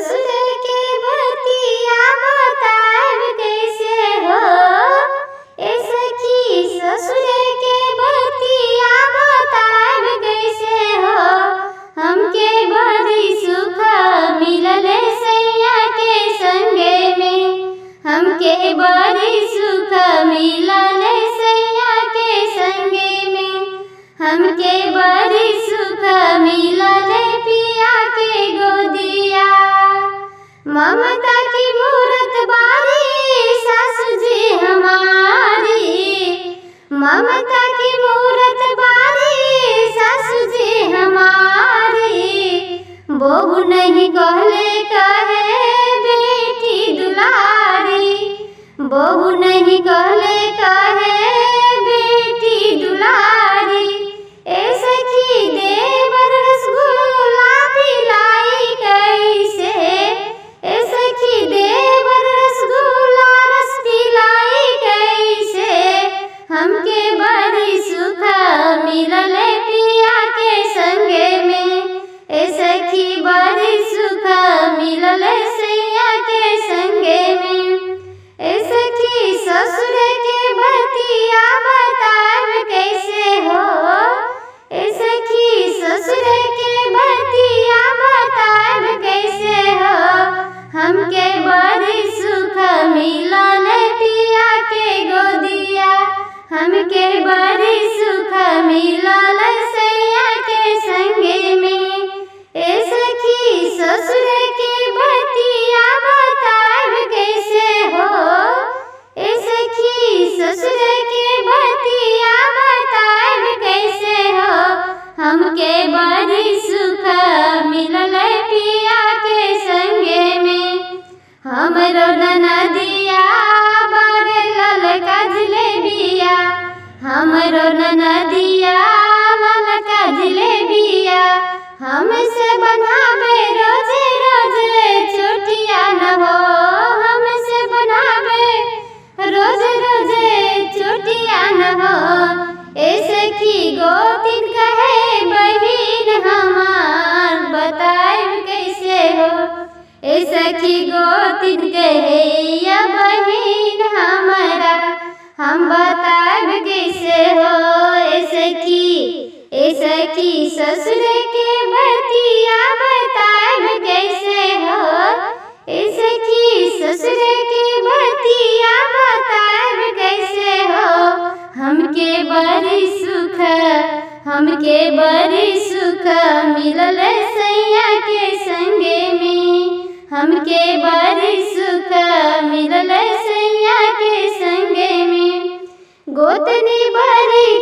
ससुर के बतिया बताब कैसे हो। ए सखी ससुर के बतिया बताब कैसे हो। हमके बड़ी सुख मिलल सैया के संगे में। हमके बड़ी सुख मिलल सैया के संगे में। हमके बड़ी सुख मिलल पिया के गोदिया। ममता की मूरत बारी सासु जी हमारी। ममता की मूरत बारी सासु जी हमारी। बहू नहीं कहले कहे बेटी दुलारी। बहू नहीं कहले कहे बेटी दुलारी। ए सखी देवर रसगुल्ला पिलाई कैसे। ए सखी देवर रसगुल्ला रस पिलाई कैसे। हमके बड़ी सुख मिलल पिया के संगे में। ए सखी बड़ी सुख मिलल सैया के संगे में। ए सखी ससुर के बतिया बताब कैसे हो। ए सखी ससुर के बतिया बताब कैसे हो। हमके बड़ी सुख मिलल पिया के गोदिया। हमके बड़ी सुख मिलल सैया के संगे में। ए सखी ससुर के बतिया बताब कैसे हो। ए सखी ससुर के बतिया बताब कैसे हो। हमके बड़ी सुख मिलल पिया के संगे में। हमरो ननदिया बड़ ललका जिलेबिया। हमरो ननदिया ललका जिलेबिया। हमसे बनावे रोजे रोजे चोटिया न हो। हमसे बनावे रोजे रोजे चोटिया न हो। ए सखी गोतिन कहे बहिन हमार बताब कैसे हो। ए सखी गोतिन कहे या बहिन हमारा हम बताब कैसे हो। ए सखी ससुर के बतिया बताब कैसे हो। ए सखी ससुर के बतिया बताब कैसे हो। हमके बड़ी सुख मिलल सैया के संगे में। हमके बड़ी सुख मिलल सैया के संगे में। गोतनी बड़ी